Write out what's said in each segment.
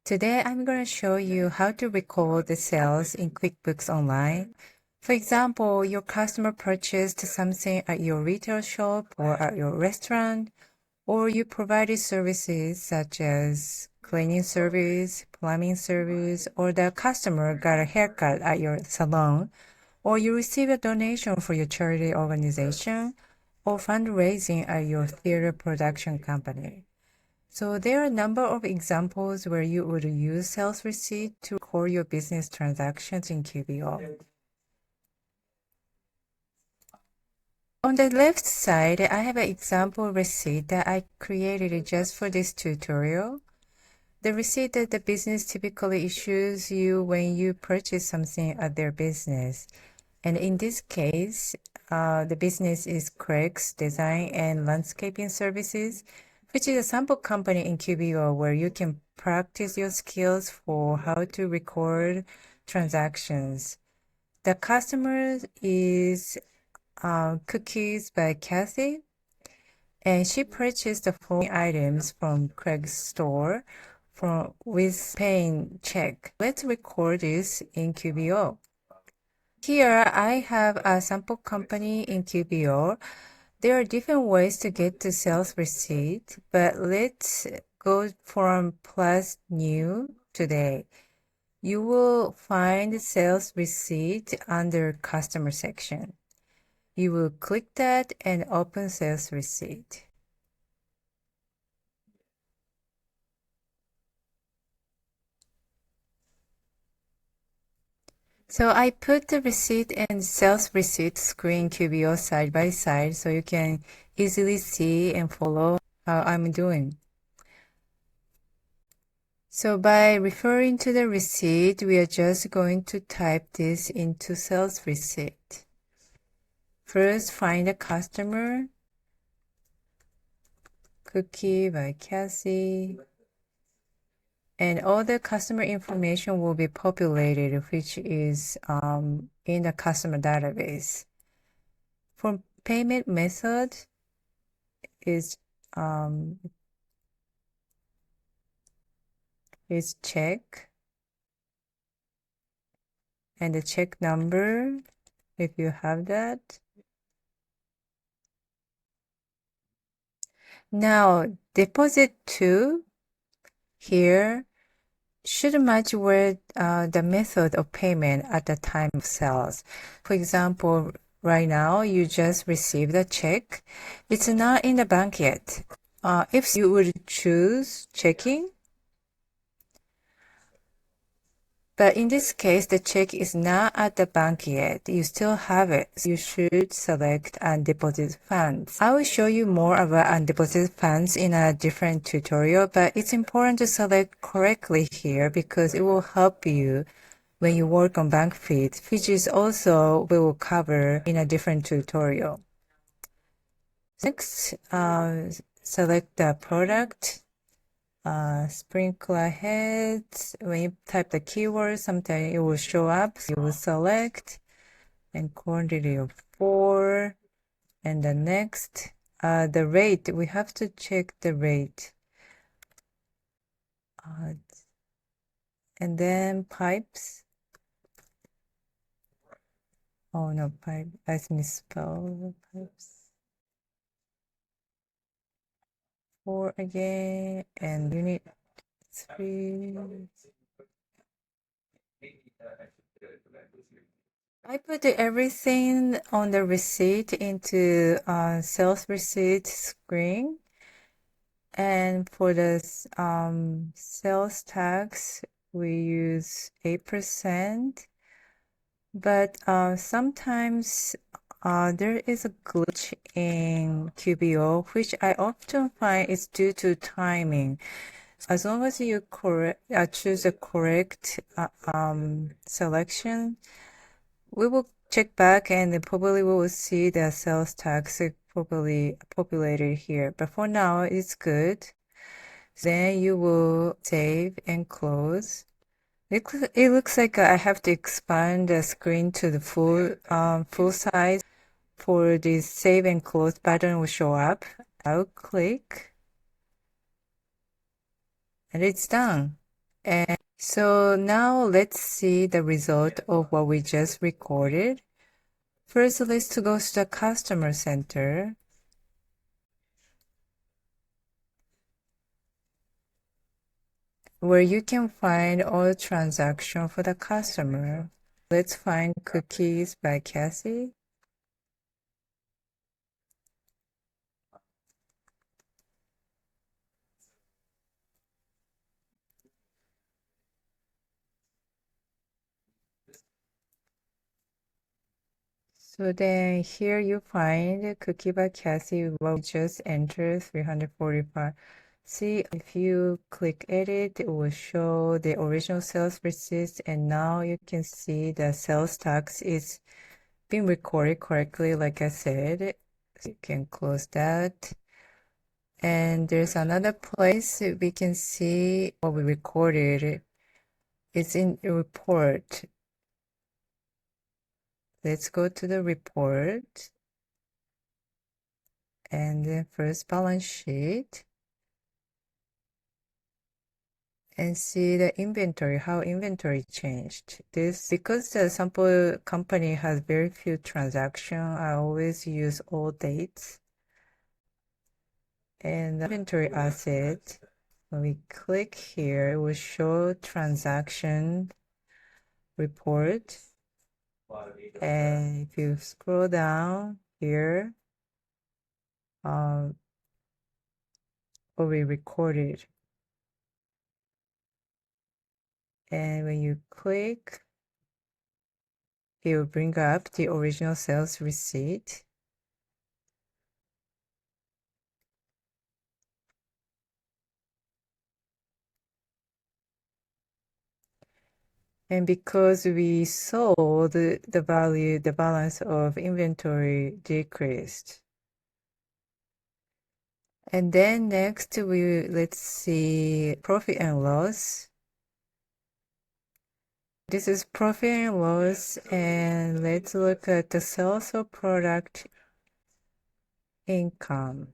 Today, I'm going to show you how to record the sales in QuickBooks Online. For example, your customer purchased something at your retail shop or at your restaurant, or you provided services such as cleaning service, plumbing service, or the customer got a haircut at your salon, or you received a donation for your charity organization, or fundraising at your theater production company. So there are a number of examples where you would use sales receipt to record your business transactions in QBO. On the left side, I have an example receipt that I created just for this tutorial. The receipt that the business typically issues you when you purchase something at their business. And in this case, the business is Craig's Design and Landscaping Services, which is a sample company in QBO where you can practice your skills for how to record transactions. The customer is Cookies by Kathy, and she purchased the following items from Craig's store with paying check. Let's record this in QBO. Here I have a sample company in QBO. There are different ways to get to sales receipt, but let's go from plus new today. You will find sales receipt under customer section. You will click that and open sales receipt. So I put the receipt and sales receipt screen QBO side by side so you can easily see and follow how I'm doing. So by referring to the receipt, we are just going to type this into sales receipt. First, find a customer, Cookie by Cassie, and all the customer information will be populated, which is in the customer database. For payment method is check, and the check number, if you have that. Now, deposit to here should match with the method of payment at the time of sales. For example, right now you just received a check. It's not in the bank yet. If you would choose checking, but in this case, the check is not at the bank yet. You still have it. So you should select undeposited funds. I will show you more about undeposited funds in a different tutorial, but it's important to select correctly here because it will help you when you work on bank feeds, which is also we will cover in a different tutorial. Next, select the product. Sprinkler heads. When you type the keyword, sometimes it will show up. So you will select and quantity of 4. And the next, the rate. We have to check the rate. And then pipes. Oh no, pipe. I misspelled pipes. 4 again, and unit 3. I put everything on the receipt into sales receipt screen. And for the sales tax, we use 8%. But sometimes there is a glitch in QBO, which I often find is due to timing. As long as you choose the correct selection, we will check back and probably we will see the sales tax probably populated here. But for now, it's good. Then you will save and close. It looks like I have to expand the screen to the full size. For the save and close button will show up. I'll click. And it's done. And so now let's see the result of what we just recorded. First, let's go to the customer center. Where you can find all transactions for the customer. Let's find Cookies by Cassie. So then here you find Cookie by Cassie. What we just entered 345. See, if you click edit, it will show the original sales receipts, and now you can see the sales tax is being recorded correctly, like I said. So you can close that. And there's another place we can see what we recorded. It's in the report. Let's go to the report. And then first balance sheet. And see the inventory, how inventory changed. This, because the sample company has very few transactions, I always use all dates. And the inventory asset, when we click here, it will show transaction report. And if you scroll down here, what we recorded. And when you click, it will bring up the original sales receipt. And because we sold, the value, the balance of inventory decreased. And then next, let's see profit and loss. This is profit and loss, and let's look at the sales of product income.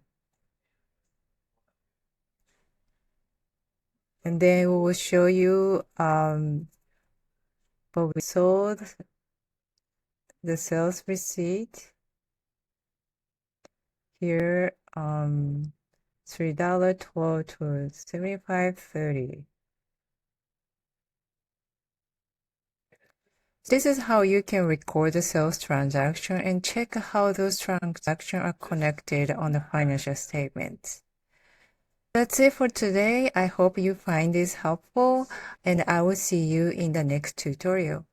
And then we will show you what we sold, the sales receipt. Here, $3.12 to $75.30. This is how you can record the sales transaction and check how those transactions are connected on the financial statements. That's it for today. I hope you find this helpful, and I will see you in the next tutorial.